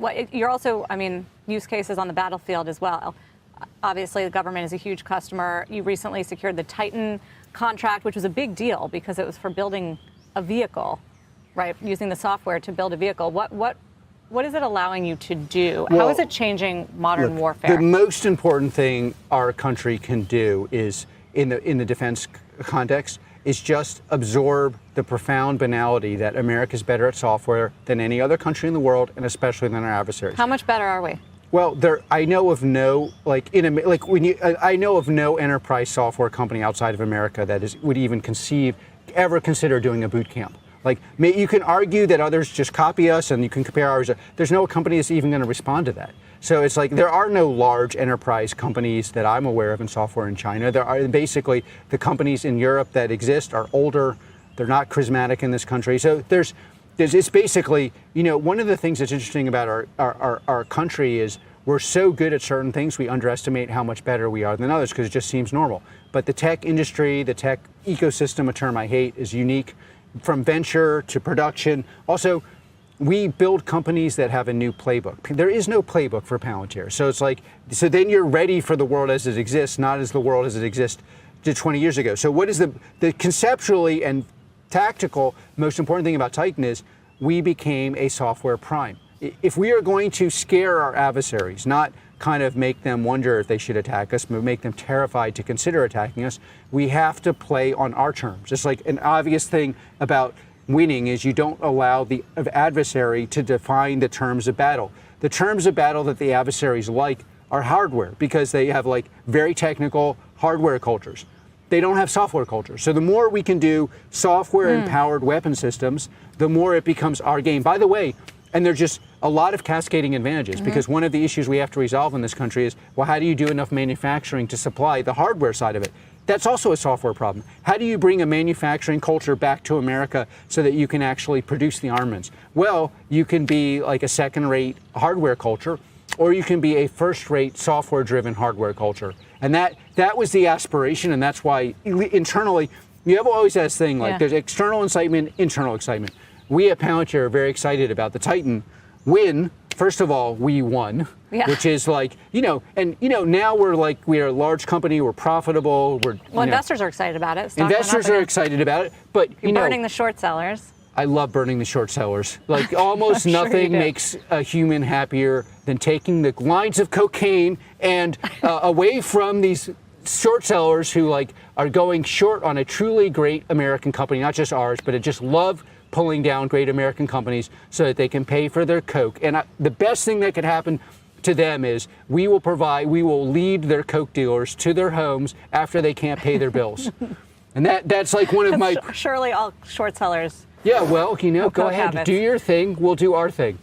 Well, you're also, I mean, use cases on the battlefield as well. Obviously, the government is a huge customer. You recently secured the Titan contract, which was a big deal because it was for building a vehicle, right? Using the software to build a vehicle. What is it allowing you to do? Well, how is it changing modern warfare? The most important thing our country can do is, in the defense context, is just absorb the profound banality that America is better at software than any other country in the world, and especially than our adversaries. How much better are we? Well, I know of no I know of no enterprise software company outside of America that would even ever consider doing a boot camp. Like, you can argue that others just copy us, and you can compare ours. There's no company that's even going to respond to that. So it's like there are no large enterprise companies that I'm aware of in software in China. There are basically the companies in Europe that exist are older. They're not charismatic in this country. So it's basically, one of the things that's interesting about our country is we're so good at certain things, we underestimate how much better we are than others because it just seems normal. But the tech industry, the tech ecosystem, a term I hate, is unique from venture to production. Also, we build companies that have a new playbook. There is no playbook for Palantir. So it's like, so then you're ready for the world as it exists, not as the world as it existed 20 years ago. So what is the conceptually and tactical most important thing about Titan is we became a software prime. If we are going to scare our adversaries, not kind of make them wonder if they should attack us, but make them terrified to consider attacking us, we have to play on our terms. Just like an obvious thing about winning is you don't allow the adversary to define the terms of battle. The terms of battle that the adversaries like are hardware because they have like very technical hardware cultures. They don't have software cultures. So the more we can do software-empowered weapon systems, the more it becomes our game. By the way, and there's just a lot of cascading advantages because one of the issues we have to resolve in this country is, well, how do you do enough manufacturing to supply the hardware side of it? That's also a software problem. How do you bring a manufacturing culture back to America so that you can actually produce the armaments? Well, you can be like a second-rate hardware culture, or you can be a first-rate software-driven hardware culture. And that was the aspiration, and that's why internally, you have always that thing, like there's external excitement, internal excitement. We at Palantir are very excited about the Titan win. First of all, we won, which is like, now we are a large company, we're profitable. Investors are excited about it. Investors are excited about it, but you're burning the short sellers. I love burning the short sellers. Like almost nothing makes a human happier than taking the lines of cocaine and away from these short sellers who are going short on a truly great American company, not just ours, but just love pulling down great American companies so that they can pay for their coke. And the best thing that could happen to them is we will lead their coke dealers to their homes after they can't pay their bills. And that's like one of my... Surely all short sellers. Yeah, well, go ahead, do your thing, we'll do our thing.